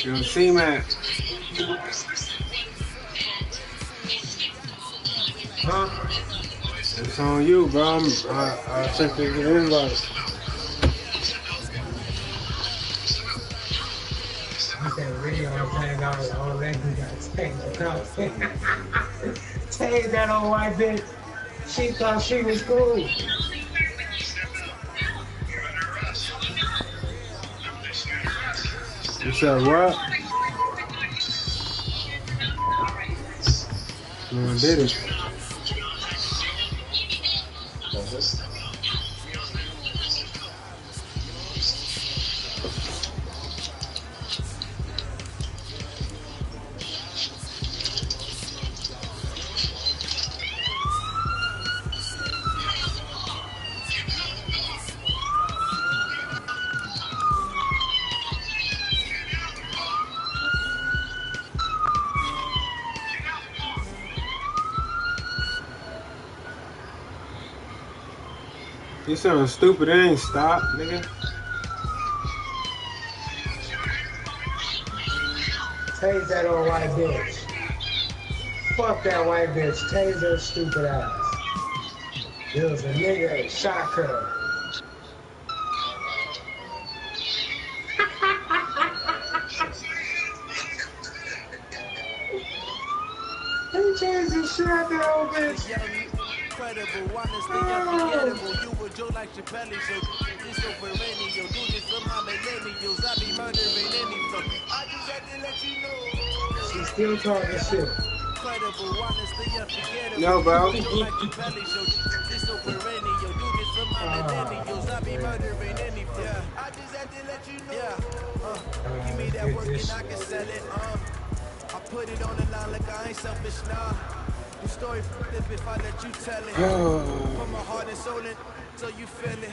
Yo, Ceemac. Huh? It's on you, bro. I sent you the invite. I said, video playing all that you got tagged. Tag that old white bitch. She thought she was cool. You said what? Man, did it. You sound stupid. It ain't stop, nigga. Tase that old white bitch. Fuck that white bitch. Tase her stupid ass. There was a nigga that shot her. He changed the shit out that old bitch. Incredible, honestly unforgettable. You were Joe like Chappelle, so this over any, yo. Do this for my millennials. I be murdering any flow. I just had to let you know. She's still talking shit. Incredible, honestly unforgettable. Yo, bro. Joe like Chappelle, so this over any, yo. Do this for my millennials. I be murdering any flow. I just had to let you know. Give me that work and I can sell it. I put it on the line like I ain't selfish, nah. The story if I let you tell it. Put my heart and soul in, so you feel it.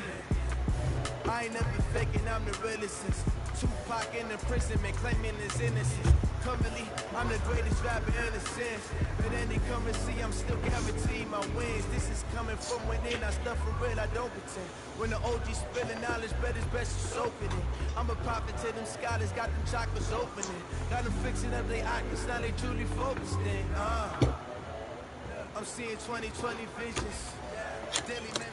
I ain't never faking, I'm the realest since Tupac in the prison, man, claiming his innocence. Currently, I'm the greatest rapper in a sense. But any currency, I'm still guaranteeing my wins. This is coming from within, I stuff for real, I don't pretend. When the OG spilling knowledge, bet it's best to soak in it. I'm a prophet to them scholars, got them chakras opening. Got them fixing up their actors, now they truly focused in. I'm seeing 2020 visions. Daily minute.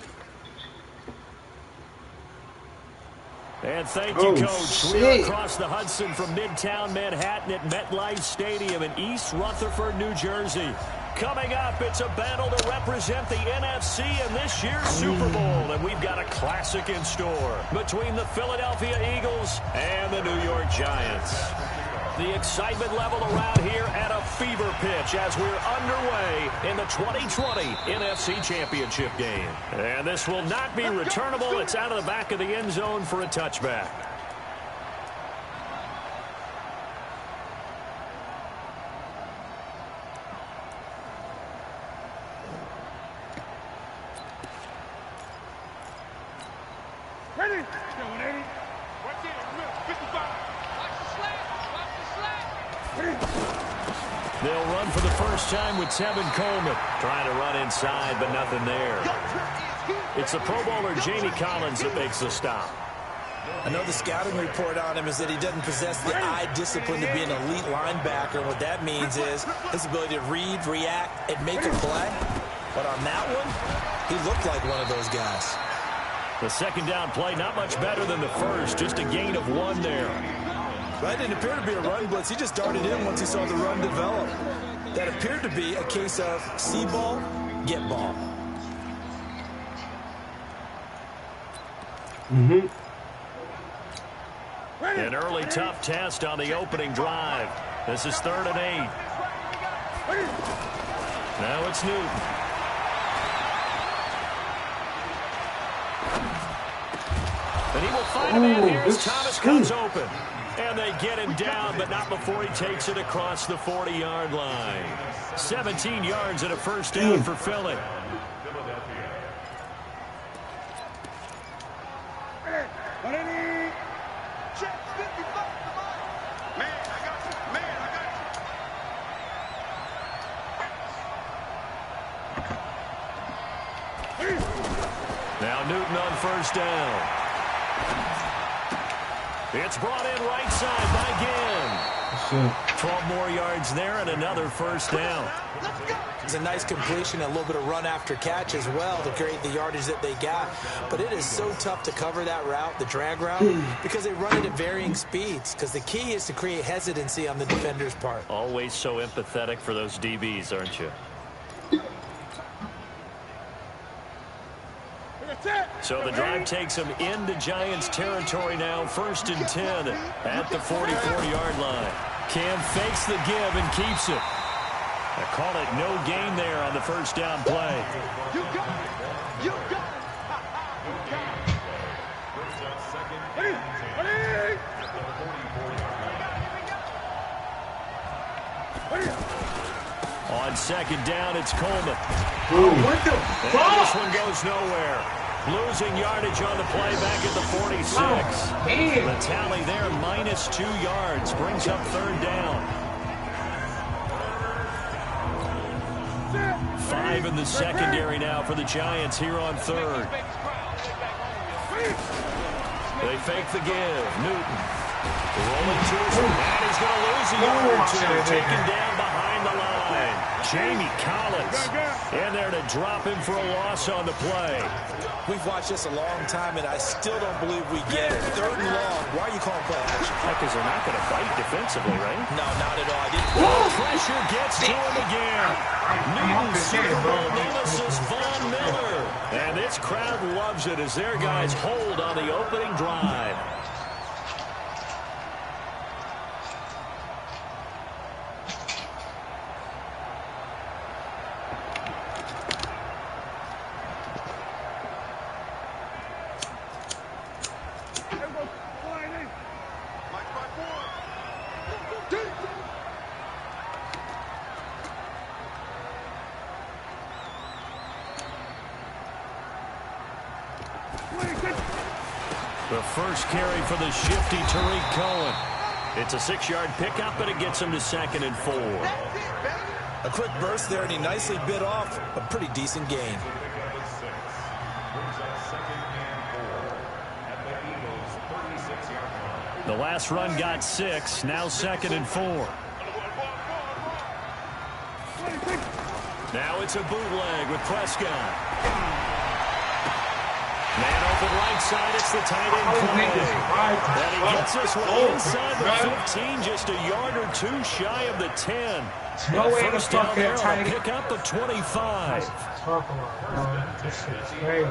And thank you, Coach. We are across the Hudson from Midtown Manhattan at MetLife Stadium in East Rutherford, New Jersey. Coming up, it's a battle to represent the NFC in this year's Super Bowl. And we've got a classic in store between the Philadelphia Eagles and the New York Giants. The excitement level around here at a fever pitch as we're underway in the 2020 NFC Championship game. And this will not be returnable. It's out of the back of the end zone for a touchback. Ready? Going 80. Right there, 55. They'll run for the first time with Tevin Coleman. Trying to run inside, but nothing there. It's the Pro Bowler Jamie Collins that makes the stop. I know the scouting report on him is that he doesn't possess the eye discipline to be an elite linebacker. What that means is his ability to read, react, and make a play. But on that one, he looked like one of those guys. The second down play, not much better than the first. Just a gain of 1 there. That didn't appear to be a run blitz. He just darted in once he saw the run develop. That appeared to be a case of see ball, get ball. An early tough test on the opening drive. This is 3rd and 8. Now it's Newton. And he will find a man here as Thomas comes open. And they get him down, but not before he takes it across the 40-yard line. 17 yards and a first down for Philly. Now Newton on first down. It's brought in right side by Ginn. 12 more yards there and another first down. It's a nice completion, a little bit of run after catch as well to create the yardage that they got. But it is so tough to cover that route, the drag route, because they run it at varying speeds. Because the key is to create hesitancy on the defender's part. Always so empathetic for those DBs, aren't you? So the drive takes them into Giants territory now. 1st and 10 at the 44-yard line. Cam fakes the give and keeps it. I call it no gain there on the first down play. You got it. You got it. On 2nd down, it's Coleman. What the And fuck? this one goes nowhere. Losing yardage on the play back at the 46. The tally there, -2 yards. Brings up 3rd down. 5 in the secondary now for the Giants here on 3rd. They fake the give. Newton rolling to his right. He's going to lose a yard or two. Taken down behind the line. Jamie Collins in there to drop him for a loss on the play. We've watched this a long time, and I still don't believe we get it. 3rd and long. Why are you calling play action? Because they're not going to fight defensively, right? No, not at all. Pressure gets to him again. Newton, Super Bowl nemesis Von Miller. And this crowd loves it as their guys hold on the opening drive. The first carry for the shifty Tariq Cohen. It's a 6-yard pickup, and it gets him to 2nd and 4. A quick burst there, and he nicely bit off a pretty decent gain. The last run got 6, now 2nd and 4. Now it's a bootleg with Prescott. Man open right side, it's the tight end play. And he gets this one inside the 15, just a yard or 2 shy of the 10. No way to First fuck down there that on tight a end. pickup of 25. Talk about, this shit's crazy.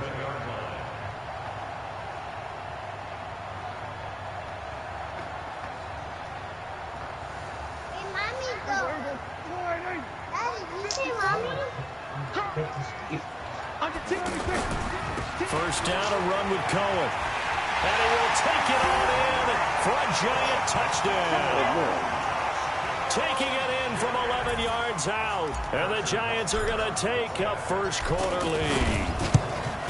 Hey, mommy, go. Daddy, you see mommy? First down, a run with Cohen. And he will take it on in for a giant touchdown. Taking it in from 11 yards out. And the Giants are going to take a first quarter lead.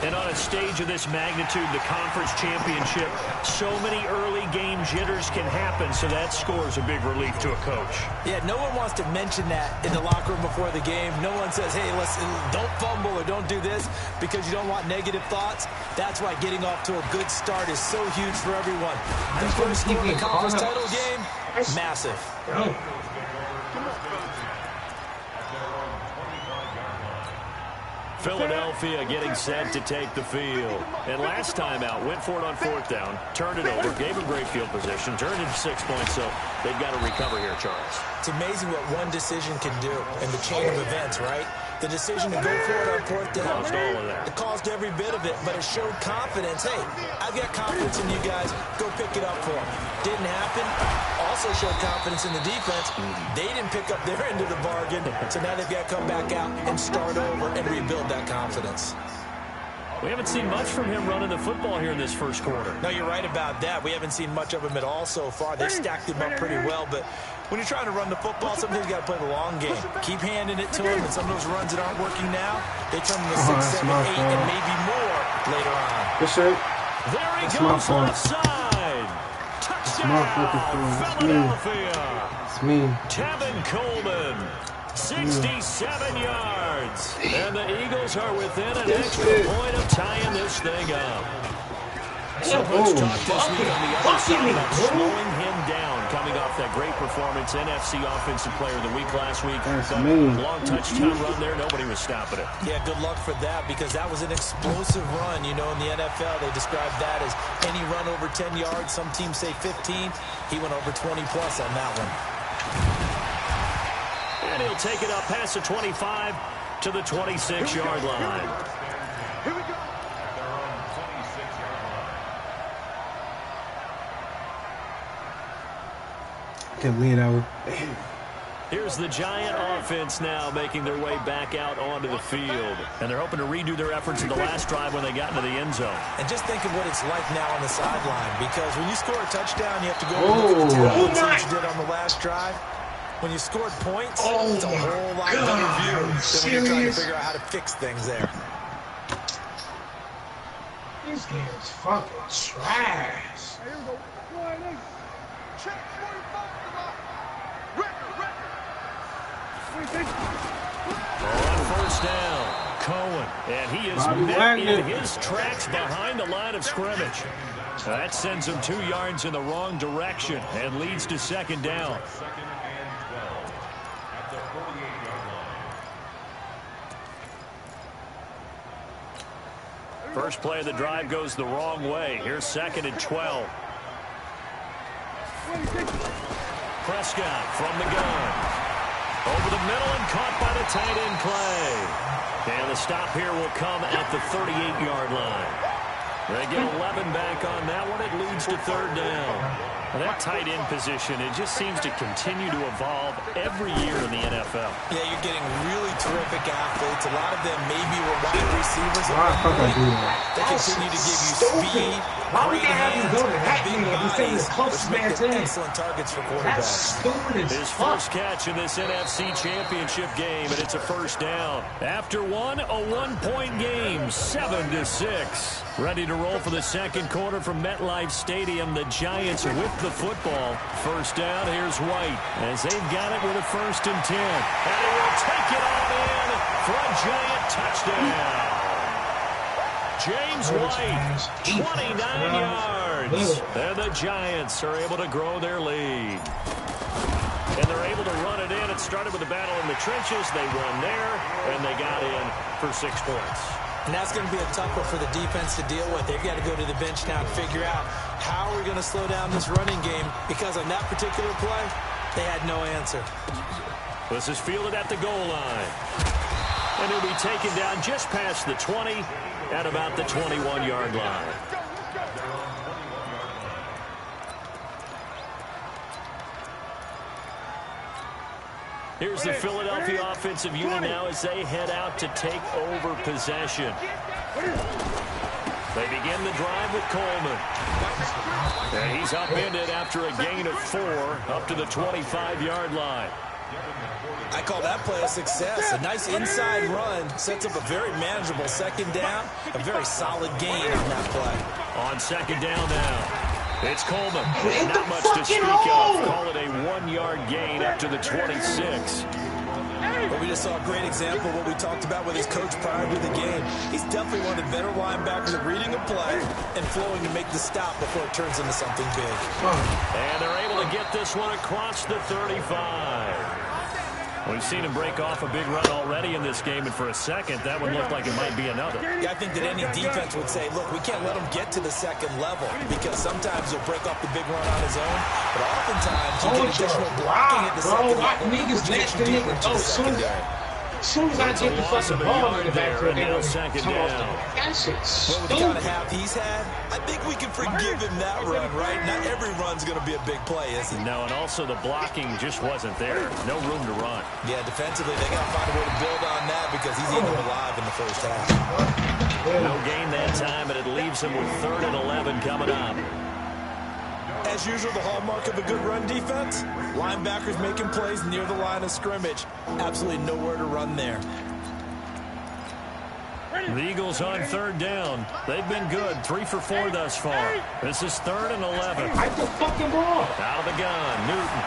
And on a stage of this magnitude, the conference championship, so many early game jitters can happen, so that scores a big relief to a coach. Yeah, no one wants to mention that in the locker room before the game. No one says, hey, listen, don't fumble or don't do this because you don't want negative thoughts. That's why getting off to a good start is so huge for everyone. The first score in the conference title game, massive. Philadelphia getting set to take the field. And last time out, went for it on 4th down, turned it over, gave him great field position, turned it 6 points, so they've got to recover here, Charles. It's amazing what one decision can do in the chain of events, right? The decision to go for it on 4th down. Caused all of that. It caused every bit of it, but it showed confidence. Hey, I've got confidence in you guys. Go pick it up for them. Didn't happen. Also showed confidence in the defense. They didn't pick up their end of the bargain, so now they've got to come back out and start over and rebuild that confidence. We haven't seen much from him running the football here in this first quarter. No, you're right about that. We haven't seen much of him at all so far. They stacked him up pretty well, but when you're trying to run the football, sometimes you got to play the long game. Keep handing it to him, and some of those runs that aren't working now, they turn into 6, 7, 8, and maybe more later on. There he goes offside. Touchdown, Philadelphia. It's me. Tevin Coleman, 67 yards. And the Eagles are within an extra point of tying this thing up. So much talk this week on the other side about slowing him down, coming off that great performance. NFC Offensive Player of the Week last week. Long touchdown run there. Nobody was stopping it. Yeah, good luck for that because that was an explosive run. You know, in the NFL, they describe that as any run over 10 yards. Some teams say 15. He went over 20-plus on that one. And he'll take it up past the 25 to the 26-yard line. Here we go. Can't lean out. Here's the Giant offense now making their way back out onto the field. And they're hoping to redo their efforts in the last drive when they got into the end zone. And just think of what it's like now on the sideline, because when you score a touchdown, you have to go and look at the what you did on the last drive. When you scored points, it's a whole lot better view than when you're trying to figure out how to fix things there. This game is fucking trash. Here we go. Check 45. On first down, Cohen. And he is met in his tracks behind the line of scrimmage. That sends him 2 yards in the wrong direction and leads to second down. First play of the drive goes the wrong way. Here's 2nd and 12. Prescott from the gun. Over the middle and caught by the tight end Clay. And the stop here will come at the 38-yard line. They get 11 back on that one. It leads to 3rd down. Well, that tight end position, it just seems to continue to evolve every year in the NFL. Yeah, you're getting really terrific athletes. A lot of them maybe were wide receivers. They continue to give you speed, great hands, and big bodies, which make them excellent targets for quarterbacks. His first catch in this NFC Championship game, and it's a first down. After one, a one-point game, 7-6. Ready to roll for the second quarter from MetLife Stadium. The Giants with the football. First down, here's White as they've got it with a 1st and 10. And he will take it on in for a Giant touchdown. James White, 29 yards. And the Giants are able to grow their lead. And they're able to run it in. It started with a battle in the trenches. They won there, and they got in for 6 points. And that's going to be a tough one for the defense to deal with. They've got to go to the bench now and figure out how we're going to slow down this running game, because on that particular play, they had no answer. This is fielded at the goal line. And he'll be taken down just past the 20 at about the 21-yard line. Here's the Philadelphia offensive unit now as they head out to take over possession. They begin the drive with Coleman. And he's upended after a gain of 4 up to the 25-yard line. I call that play a success. A nice inside run sets up a very manageable 2nd down. A very solid gain on that play. On 2nd down now. It's Coleman. Not much to speak of. Call it a 1-yard gain after the 26. Well, we just saw a great example of what we talked about with his coach prior to the game. He's definitely one of the better linebackers at reading a play and flowing to make the stop before it turns into something big. And they're able to get this one across the 35. We've seen him break off a big run already in this game, and for a second, that one looked like it might be another. Yeah, I think that any defense would say, look, we can't let him get to the 2nd level, because sometimes he'll break off the big run on his own, but oftentimes you get additional blocking at the 2nd level, which gets you deeper into the secondary. As soon as I get the fucking ball in the backfield, and now 2nd down. That shit's Well, with the kind of half he's had, I think we can forgive him that run, right? Not every run's going to be a big play, is it? No, and also the blocking just wasn't there. No room to run. Yeah, defensively, they got to find a way to build on that, because he's eating them alive in the first half. No gain that time, and it leaves him with 3rd and 11 coming up. As usual, the hallmark of a good run defense, linebackers making plays near the line of scrimmage. Absolutely nowhere to run there. The Eagles on 3rd down. They've been good, 3 for 4 thus far. This is 3rd and 11. Fight the fucking ball. Out of the gun, Newton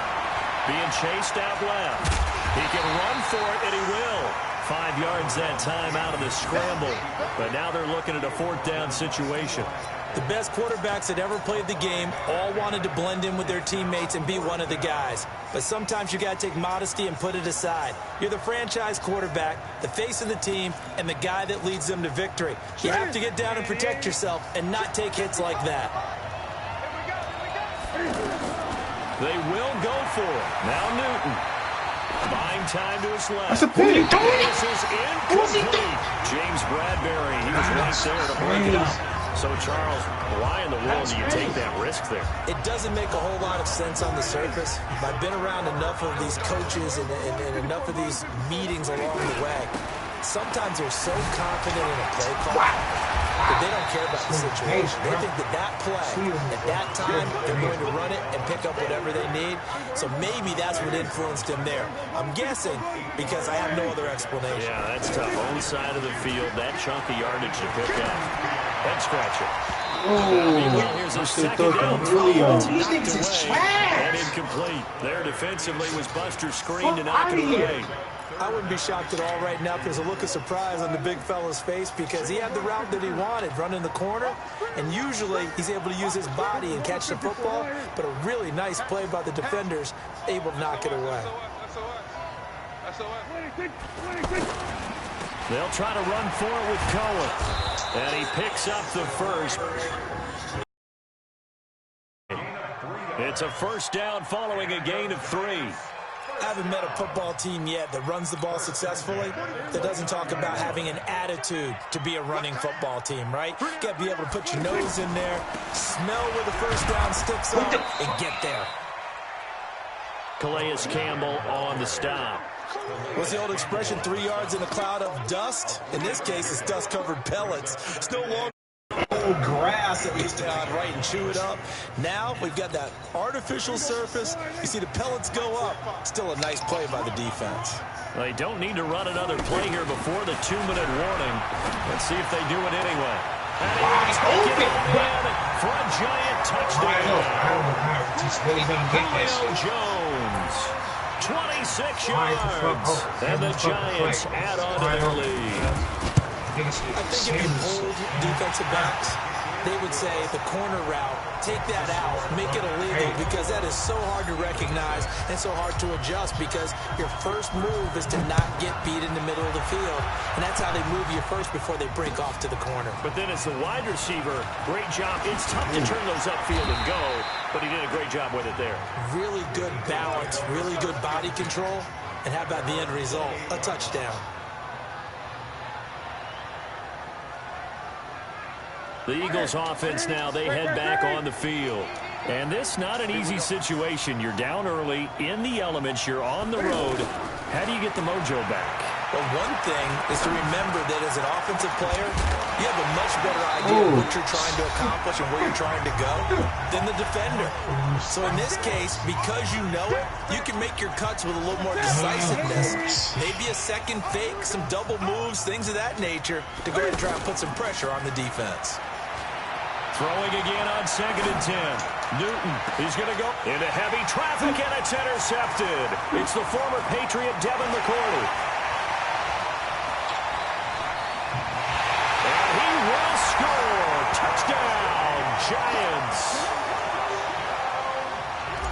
being chased out left. He can run for it, and he will. 5 yards that time out of the scramble. But now they're looking at a 4th down situation. The best quarterbacks that ever played the game all wanted to blend in with their teammates and be one of the guys. But sometimes you got to take modesty and put it aside. You're the franchise quarterback, the face of the team, and the guy that leads them to victory. You have to get down and protect yourself and not take hits like that. They will go for it. Now Newton. Buying time to his left. That's a pick. This is incomplete. James Bradbury, he was right there to break it up. So, Charles, why in the world do you take that risk there? It doesn't make a whole lot of sense on the surface. I've been around enough of these coaches and enough of these meetings along the way. Sometimes they're so confident in a play call that they don't care about the situation. They think that play, at that time, they're going to run it and pick up whatever they need. So maybe that's what influenced him there. I'm guessing because I have no other explanation. Yeah, that's tough. On the side of the field, that chunk of yardage to pick up. Head scratcher. Oh, here's a I still second thought down that throw. really It's knocked away and incomplete. There defensively was Buster screened to knock it away. I wouldn't be shocked at all right now if there's a look of surprise on the big fella's face because he had the route that he wanted, running the corner, and usually he's able to use his body and catch the football, but a really nice play by the defenders, able to knock it away. They'll try to run for it with Cohen, and he picks up the first. It's a 1st down following a gain of 3. I haven't met a football team yet that runs the ball successfully that doesn't talk about having an attitude to be a running football team, right? You got to be able to put your nose in there, smell where the 1st down sticks up, and get there. Calais Campbell on the stop. What's the old expression, 3 yards in a cloud of dust? In this case, it's dust-covered pellets. It's no longer old grass that we used to right and chew it up. Now we've got that artificial surface. You see the pellets go up. Still a nice play by the defense. They don't need to run another play here before the 2-minute warning. Let's see if they do it anyway. And he's making it in for a giant touchdown. Julio Jones, 26 yards, and the Giants add on to their lead. I think if you pulled defensive backs, they would say the corner route, take that out, make it illegal, because that is so hard to recognize and so hard to adjust because your first move is to not get beat in the middle of the field. And that's how they move you first before they break off to the corner. But then as the wide receiver, great job. It's tough to turn those upfield and go, but he did a great job with it there. Really good balance, really good body control. And how about the end result? A touchdown. The Eagles offense now, they head back on the field. And this not an easy situation. You're down early, in the elements, you're on the road. How do you get the mojo back? Well, one thing is to remember that as an offensive player, you have a much better idea of what you're trying to accomplish and where you're trying to go than the defender. So in this case, because you know it, you can make your cuts with a little more decisiveness. Maybe a second fake, some double moves, things of that nature to go ahead and try and put some pressure on the defense. Throwing again on 2nd and 10. Newton, he's going to go into heavy traffic, and it's intercepted. It's the former Patriot Devin McCourty. And he will score. Touchdown, Giants.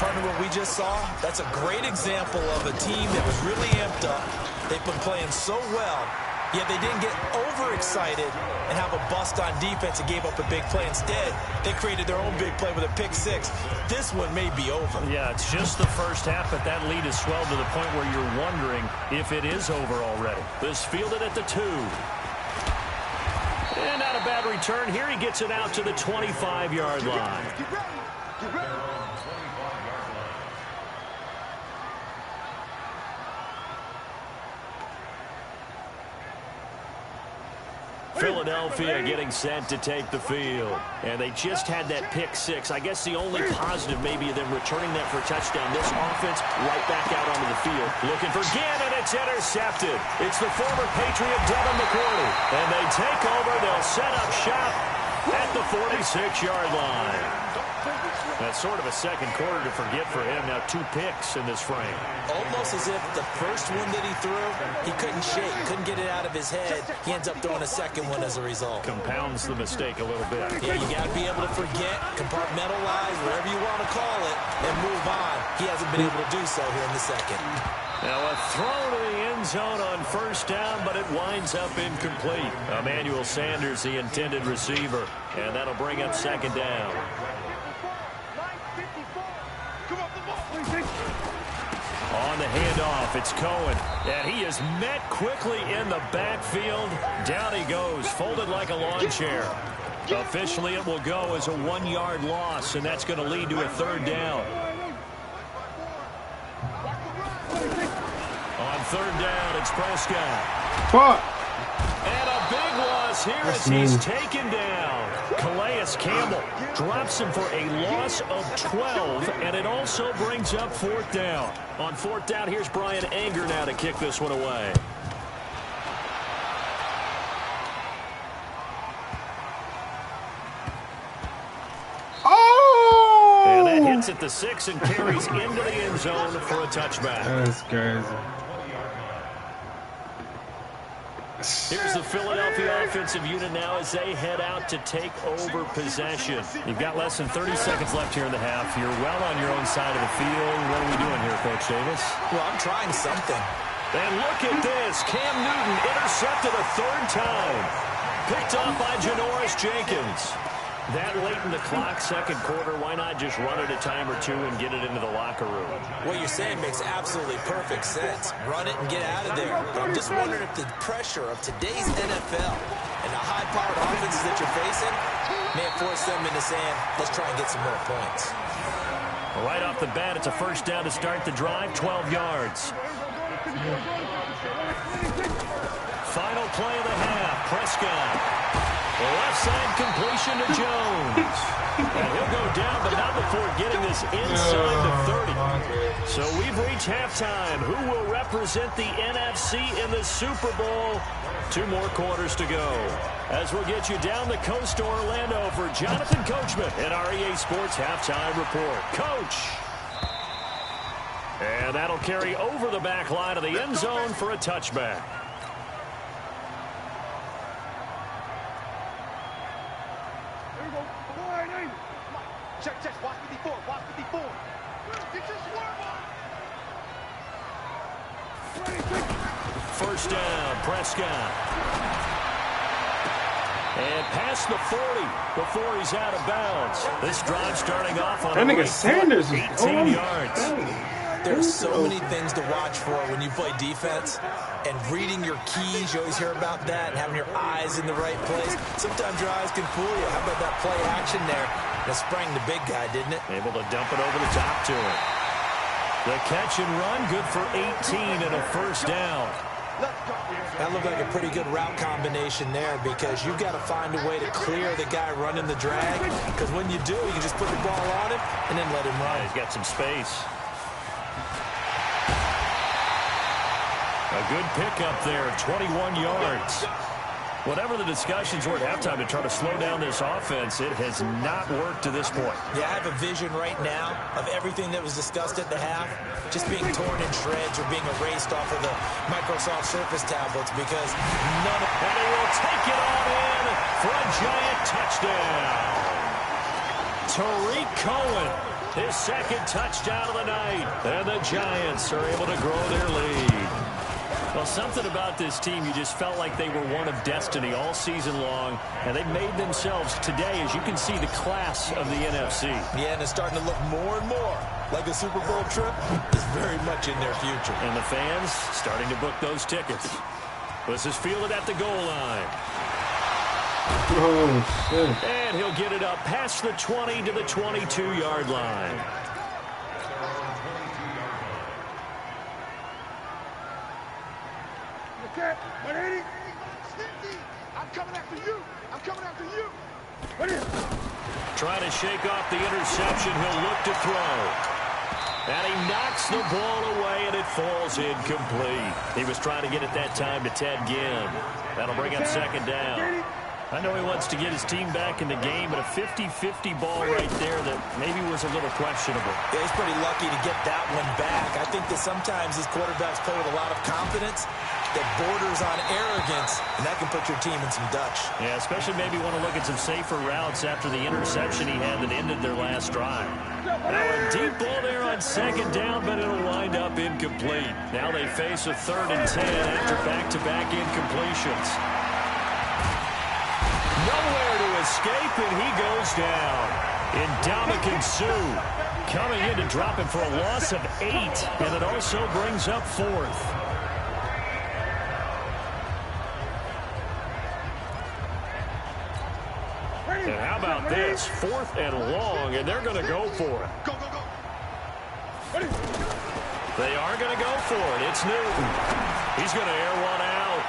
Partner, what we just saw, that's a great example of a team that was really amped up. They've been playing so well, yet they didn't get overexcited and have a bust on defense and gave up a big play. Instead, they created their own big play with a pick 6. This one may be over. Yeah, it's just the first half, but that lead has swelled to the point where you're wondering if it is over already. This fielded at the 2. And not a bad return. Here he gets it out to the 25-yard line. Get ready. Philadelphia getting set to take the field. And they just had that pick 6. I guess the only positive maybe of them returning that for a touchdown. This offense right back out onto the field. Looking for Ginn, and it's intercepted. It's the former Patriot Devin McCourty. And they take over. They'll set up shop at the 46-yard line. That's sort of a second quarter to forget for him. Now 2 picks in this frame. Almost as if the first one that he threw, he couldn't shake, couldn't get it out of his head. He ends up throwing a second one as a result. Compounds the mistake a little bit. Yeah, you got to be able to forget, compartmentalize, whatever you want to call it, and move on. He hasn't been able to do so here in the second. Now a throw to the end zone on first down, but it winds up incomplete. Emmanuel Sanders, the intended receiver, and that'll bring up second down. On the handoff, it's Cohen, and he is met quickly in the backfield. Down he goes, folded like a lawn chair. Officially, it will go as a 1-yard loss, and that's going to lead to a third down. On third down, it's Prescott. Fuck. And a big loss here as he's taken down. Calais Campbell drops him for a loss of 12, and it also brings up fourth down. On fourth down, here's Brian Anger now to kick this one away. Oh! And that hits at the 6 and carries into the end zone for a touchback. That's crazy. Here's the Philadelphia offensive unit now as they head out to take over possession. You've got less than 30 seconds left here in the half. You're well on your own side of the field. What are we doing here, Coach Davis? Well, I'm trying something. And look at this. Cam Newton intercepted a third time. Picked off by Janoris Jenkins. That late in the clock, second quarter, why not just run it a time or two and get it into the locker room? What you're saying makes absolutely perfect sense. Run it and get out of there. But I'm just wondering if the pressure of today's NFL and the high-powered offenses that you're facing may have forced them into saying, let's try and get some more points. Right off the bat, it's a first down to start the drive, 12 yards. Final play of the half, Prescott. Left side completion to Jones. And he'll go down, but not before getting this inside the 30. So we've reached halftime. Who will represent the NFC in the Super Bowl? 2 more quarters to go. As we'll get you down the coast to Orlando for Jonathan Coachman at our EA Sports Halftime Report. Coach! And that'll carry over the back line of the end zone for a touchback. Check, watch 54, watch 54. Get your swerve on. First down, Prescott. And past the 40 before he's out of bounds. This drive starting off on that nigga Sanders is 18 yards. There's so many things to watch for when you play defense. And reading your keys, you always hear about that, and having your eyes in the right place. Sometimes your eyes can fool you. How about that play action there? That sprang the big guy, didn't it? Able to dump it over the top to him. The catch and run, good for 18 and a first down. That looked like a pretty good route combination there because you've got to find a way to clear the guy running the drag. Because when you do, you can just put the ball on him and then let him run. He's got some space. A good pickup there, 21 yards. Whatever the discussions were at halftime to try to slow down this offense, it has not worked to this point. Yeah, I have a vision right now of everything that was discussed at the half just being torn in shreds or being erased off of the Microsoft Surface tablets because none of... And he will take it on in for a giant touchdown. Tariq Cohen, his second touchdown of the night. And the Giants are able to grow their lead. Well, something about this team, you just felt like they were one of destiny all season long, and they made themselves today, as you can see, the class of the NFC. Yeah, and it's starting to look more and more like a Super Bowl trip is very much in their future. And the fans starting to book those tickets. This is fielded at the goal line. Oh, shit. And he'll get it up past the 20 to the 22-yard line. I'm coming after you. I'm coming after you. Trying to shake off the interception. He'll look to throw. And he knocks the ball away, and it falls incomplete. He was trying to get it that time to Ted Ginn. That'll bring up second down. I know he wants to get his team back in the game, but a 50-50 ball right there that maybe was a little questionable. Yeah, he's pretty lucky to get that one back. I think that sometimes these quarterbacks play with a lot of confidence that borders on arrogance, and that can put your team in some Dutch. Yeah, especially maybe want to look at some safer routes after the interception he had that ended their last drive. Now a deep ball there on second down, but it'll wind up incomplete. Now they face a 3rd and 10 after back-to-back incompletions. Nowhere to escape, and he goes down. Ndamukong Suh coming in to drop him for a loss of 8, and it also brings up 4th. And how about this? 4th and long, and they're going to go for it. Go, go, go. Ready? They are going to go for it. It's Newton. He's going to air one out.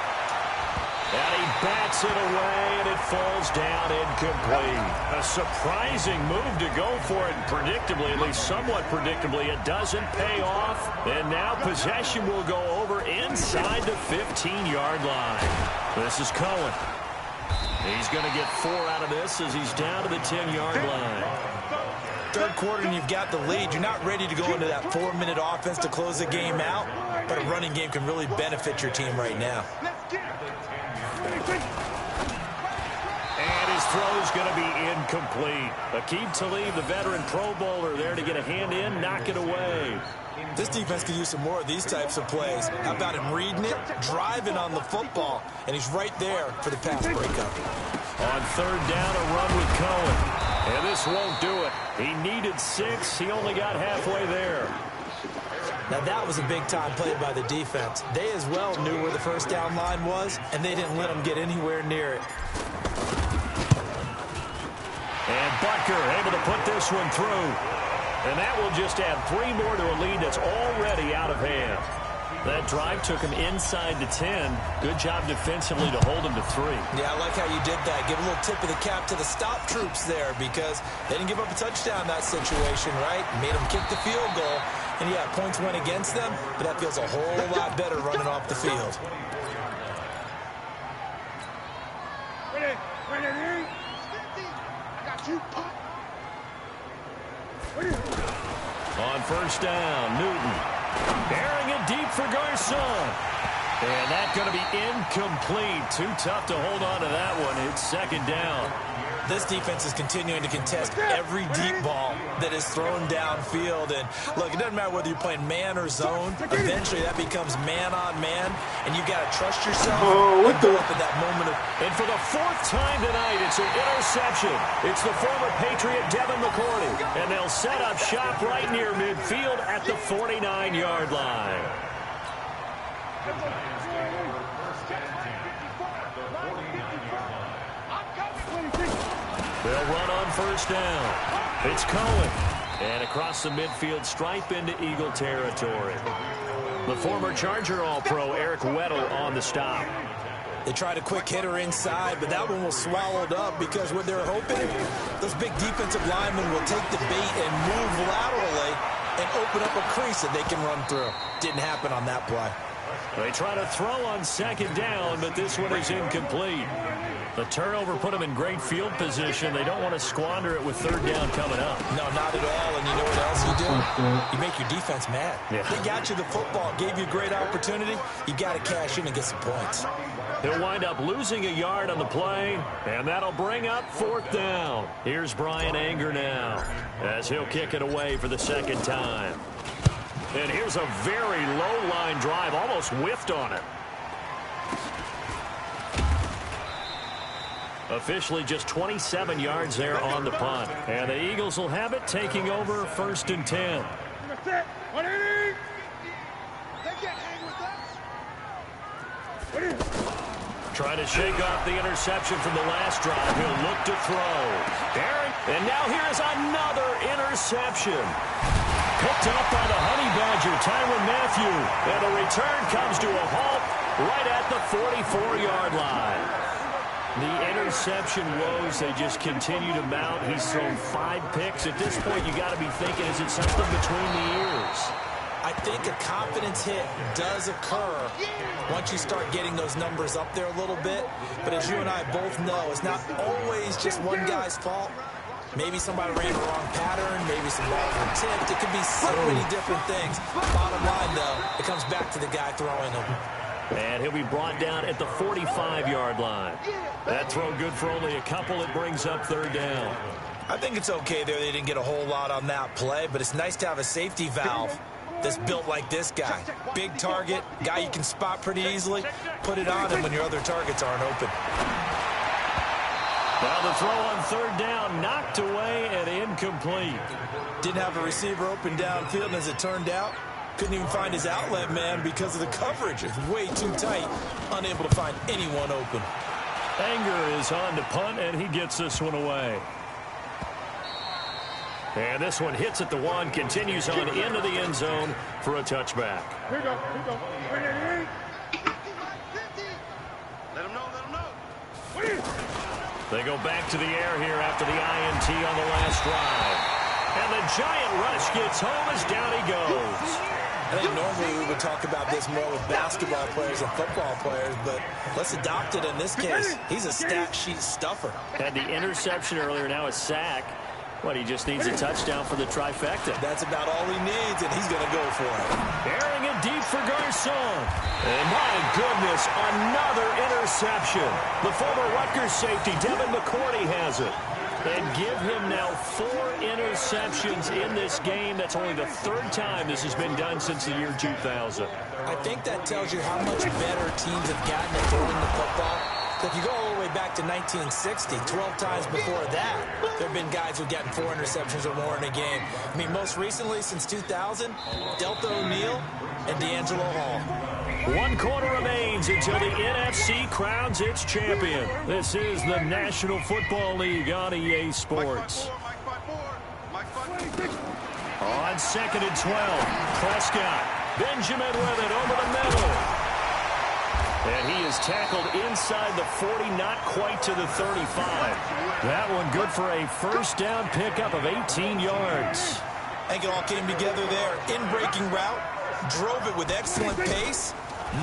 And he bats it away, and it falls down incomplete. A surprising move to go for it, and predictably, at least somewhat predictably, it doesn't pay off. And now possession will go over inside the 15-yard line. This is Cohen. He's going to get 4 out of this as he's down to the 10-yard line. Third quarter and you've got the lead. You're not ready to go into that 4-minute offense to close the game out, but a running game can really benefit your team right now. And his throw's going to be incomplete. Aqib Talib, the veteran Pro Bowler, there to get a hand in, knock it away. This defense can use some more of these types of plays. How about him reading it, driving on the football, and he's right there for the pass breakup. On 3rd down, a run with Cohen. And this won't do it. He needed 6. He only got halfway there. Now that was a big-time play by the defense. They as well knew where the first down line was, and they didn't let them get anywhere near it. And Butker able to put this one through. And that will just add 3 more to a lead that's already out of hand. That drive took him inside the 10. Good job defensively to hold him to 3. Yeah, I like how you did that. Give a little tip of the cap to the stop troops there because they didn't give up a touchdown in that situation, right? Made them kick the field goal. And, yeah, points went against them, but that feels a whole lot better running off the field. Ready? Ready? I got you, pop. On 1st down, Newton. Airing it deep for Garcon. And that's going to be incomplete. Too tough to hold on to that one. It's 2nd down. This defense is continuing to contest every deep ball that is thrown downfield. And, look, it doesn't matter whether you're playing man or zone. Eventually, that becomes man-on-man, and you've got to trust yourself and go up at that moment. And for the 4th time tonight, it's an interception. It's the former Patriot Devin McCourty. And they'll set up shop right near midfield at the 49-yard line. They'll run on 1st down. It's Cohen. And across the midfield stripe into Eagle territory. The former Charger All-Pro Eric Weddle on the stop. They tried a quick hitter inside, but that one was swallowed up because what they're hoping, those big defensive linemen will take the bait and move laterally and open up a crease that they can run through. Didn't happen on that play. They try to throw on 2nd down, but this one is incomplete. The turnover put them in great field position. They don't want to squander it with 3rd down coming up. No, not at all. And you know what else you do? You make your defense mad. Yeah. They got you the football, gave you a great opportunity. You got to cash in and get some points. He'll wind up losing a yard on the play, and that'll bring up 4th down. Here's Brian Anger now as he'll kick it away for the 2nd time. And here's a very low-line drive, almost whiffed on it. Officially just 27 yards there on the punt. And the Eagles will have it, taking over 1st and 10. Trying to shake off the interception from the last drive. He'll look to throw. And now here's another interception. Picked up by the Honey Badger, Tyrann Mathieu. And the return comes to a halt right at the 44-yard line. The interception woes, they just continue to mount. He's thrown 5 picks. At this point, you got to be thinking, is it something between the ears? I think a confidence hit does occur once you start getting those numbers up there a little bit. But as you and I both know, it's not always just one guy's fault. Maybe somebody ran the wrong pattern. Maybe some balls were tipped. It could be so many different things. Bottom line, though, it comes back to the guy throwing them. And he'll be brought down at the 45-yard line. That throw good for only a couple. It brings up third down. I think it's okay there. They didn't get a whole lot on that play, but it's nice to have a safety valve that's built like this guy. Big target, guy you can spot pretty easily. Put it on him when your other targets aren't open. Now the throw on third down, knocked away and incomplete. Didn't have a receiver open downfield, and as it turned out, couldn't even find his outlet man because of the coverage. It's way too tight, unable to find anyone open. Anger is on to punt, and he gets this one away. And this one hits at the one, continues on into the end zone for a touchback. Here we go. Bring it in. Let him know. They go back to the air here after the INT on the last drive. And the giant rush gets home as down he goes. I think normally we would talk about this more with basketball players and football players, but let's adopt it in this case. He's a stat sheet stuffer. Had the interception earlier, now a sack. What, he just needs a touchdown for the trifecta. That's about all he needs, and he's going to go for it. Airing it deep for Garcon. And my goodness, another interception. The former Rutgers safety, Devin McCourty, has it. And give him now 4 interceptions in this game. That's only the 3rd time this has been done since the year 2000. I think that tells you how much better teams have gotten at throwing the football. If you go all the way back to 1960, 12 times before that, there have been guys who've gotten 4 interceptions or more in a game. I mean, most recently, since 2000, Delta O'Neal and D'Angelo Hall. 1 quarter remains until the NFC crowns its champion. This is the National Football League on EA Sports. On 2nd and 12, Prescott. Benjamin with it over the middle. And he is tackled inside the 40, not quite to the 35. That one good for a first down pickup of 18 yards. I think it all came together there. In-breaking route, drove it with excellent pace.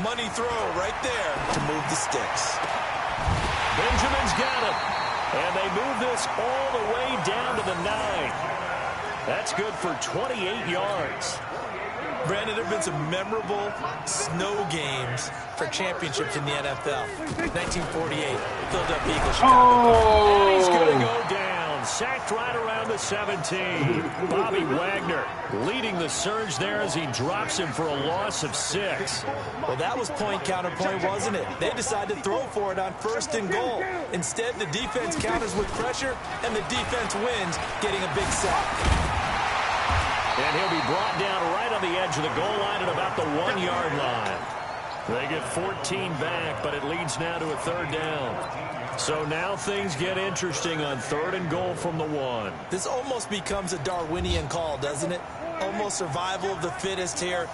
Money throw right there to move the sticks. Benjamin's got it. And they move this all the way down to the 9. That's good for 28 yards. Brandon, there have been some memorable snow games for championships in the NFL. 1948, Philadelphia Eagles, Chicago. And he's going to go down. Sacked right around the 17. Bobby Wagner leading the surge there as he drops him for a loss of 6. Well, that was point counterpoint, wasn't it? They decided to throw for it on 1st and goal. Instead, the defense counters with pressure, and the defense wins, getting a big sack. And he'll be brought down right on the edge of the goal line at about the 1-yard line. They get 14 back, but it leads now to a 3rd down. So now things get interesting on 3rd and goal from the 1. This almost becomes a Darwinian call, doesn't it? Almost survival of the fittest here.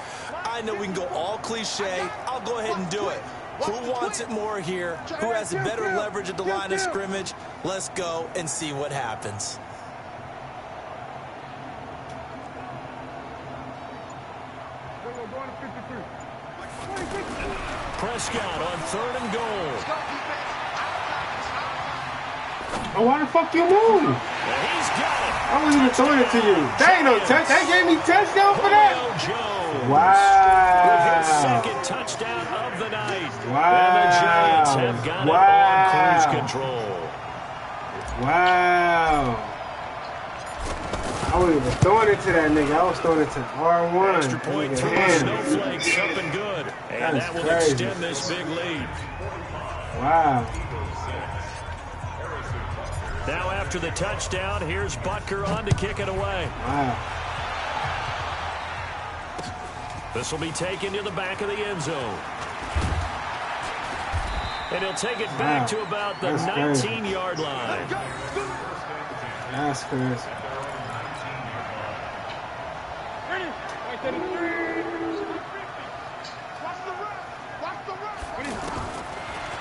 I know we can go all cliche. I'll go ahead and do it. Who wants it more here? Who has the better leverage at the line of scrimmage? Let's go and see what happens. Prescott on 3rd and goal. Oh, why the fuck you move? He's got it. I wasn't even throwing it to you. That ain't no touch. They gave me touchdown for that. Jones Wow. with his 2nd touchdown of the night. Wow. And the Giants have got it on cruise control. Wow. I wasn't even throwing it to that nigga. I was throwing it to R1. Extra point through the snowflakes, up and good. And that will crazy. extend this big lead. Wow. Now after the touchdown, here's Butker on to kick it away. Wow. This will be taken to the back of the end zone. And he'll take it back to about the 19-yard line. That's crazy.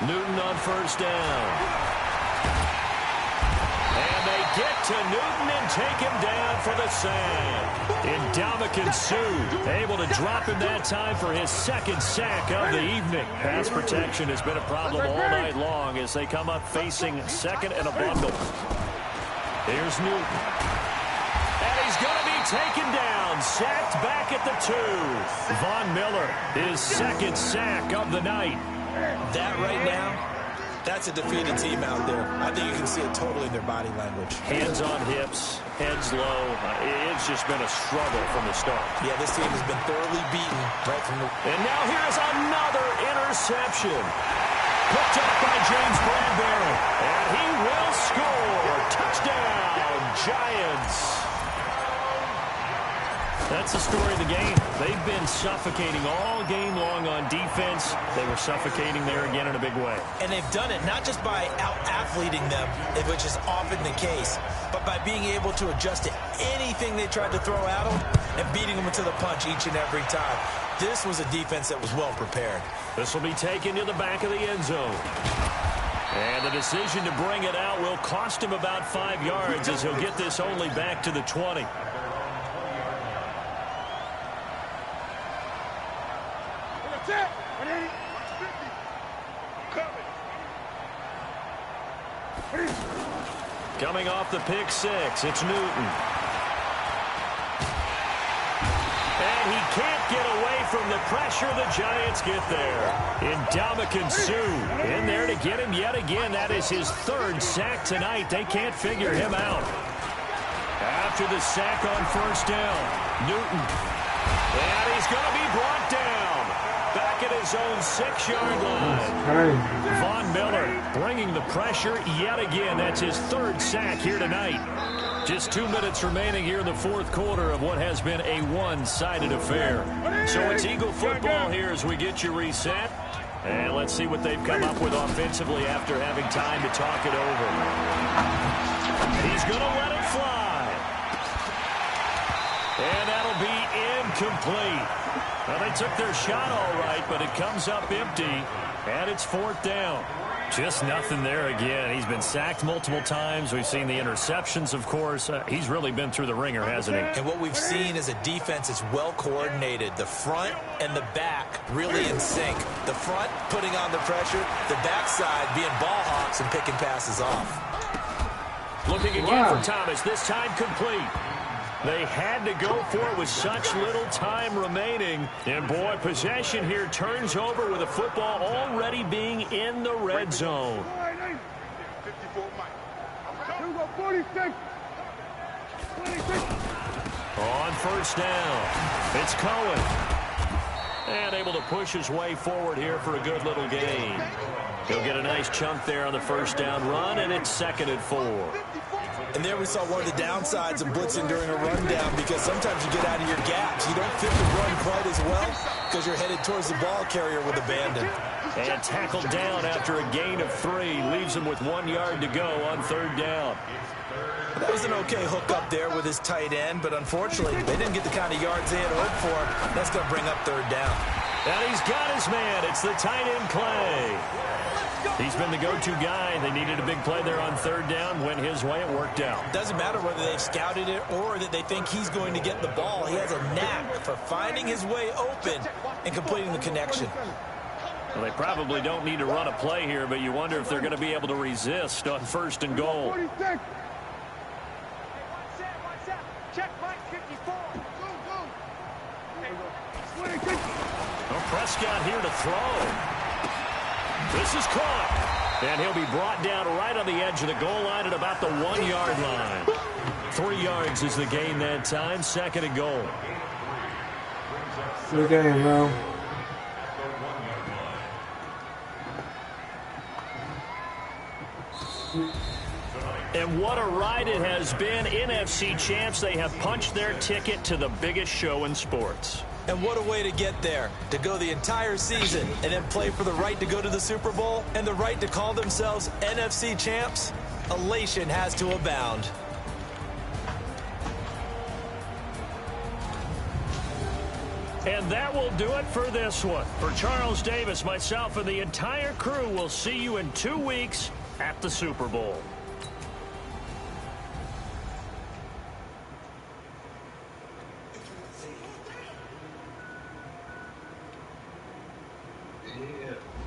Newton on 1st down. And they get to Newton and take him down for the sack. Ndamukong Suh able to drop him that time for his second sack of the evening. Pass protection has been a problem all night long as they come up facing second and a bundle. Here's Newton. And he's going to be taken down. Sacked back at the 2. Von Miller, his second sack of the night. That right now, that's a defeated team out there. I think you can see it totally in their body language. Hands on hips, heads low. It's just been a struggle from the start. Yeah, this team has been thoroughly beaten right from the... And now here's another interception. Picked up by James Bradbury. And he will score. Touchdown, Giants. That's the story of the game. They've been suffocating all game long on defense. They were suffocating there again in a big way. And they've done it not just by out-athleting them, which is often the case, but by being able to adjust to anything they tried to throw at them and beating them to the punch each and every time. This was a defense that was well prepared. This will be taken to the back of the end zone. And the decision to bring it out will cost him about 5 yards as he'll get this only back to the 20. Coming off the pick six, it's Newton. And he can't get away from the pressure. The Giants get there. Ndamukong Suh in there to get him yet again. That is his third sack tonight. They can't figure him out. After the sack on first down, Newton. And he's going to be brought down. Back at his own 6-yard line. Von Miller bringing the pressure yet again. That's his third sack here tonight. Just 2 minutes remaining here in the fourth quarter of what has been a one-sided affair. So it's Eagle football here as we get you reset. And let's see what they've come up with offensively after having time to talk it over. He's going to let it fly. And that'll be incomplete. Well, they took their shot all right, but it comes up empty, and it's fourth down. Just nothing there again. He's been sacked multiple times. We've seen the interceptions, of course. He's really been through the ringer, hasn't he? And what we've seen is a defense that's well coordinated. The front and the back really in sync. The front putting on the pressure, the backside being ball hawks and picking passes off. Looking again for Thomas, this time complete. They had to go for it with such little time remaining. And, boy, possession here turns over with the football already being in the red zone. On first down, it's Cohen. And able to push his way forward here for a good little gain. He'll get a nice chunk there on the first down run, and it's 2nd and 4. And there we saw one of the downsides of blitzing during a rundown, because sometimes you get out of your gaps. You don't fit the run quite as well because you're headed towards the ball carrier with abandon. And tackled down after a gain of 3. Leaves him with 1 yard to go on third down. That was an okay hook up there with his tight end, but unfortunately, they didn't get the kind of yards they had hoped for. That's going to bring up third down. And he's got his man. It's the tight end Clay. He's been the go-to guy. They needed a big play there on third down. Went his way. It worked out. Doesn't matter whether they've scouted it or that they think he's going to get the ball. He has a knack for finding his way open and completing the connection. Well, they probably don't need to run a play here, but you wonder if they're going to be able to resist on first and goal. Well, Prescott here to throw. This is caught. And he'll be brought down right on the edge of the goal line at about the 1 yard line. 3 yards is the gain that time. 2nd and goal. Good game, bro. And what a ride it has been. NFC champs, they have punched their ticket to the biggest show in sports. And what a way to get there, to go the entire season and then play for the right to go to the Super Bowl and the right to call themselves NFC champs. Elation has to abound. And that will do it for this one. For Charles Davis, myself, and the entire crew, will see you in 2 weeks at the Super Bowl. Yeah.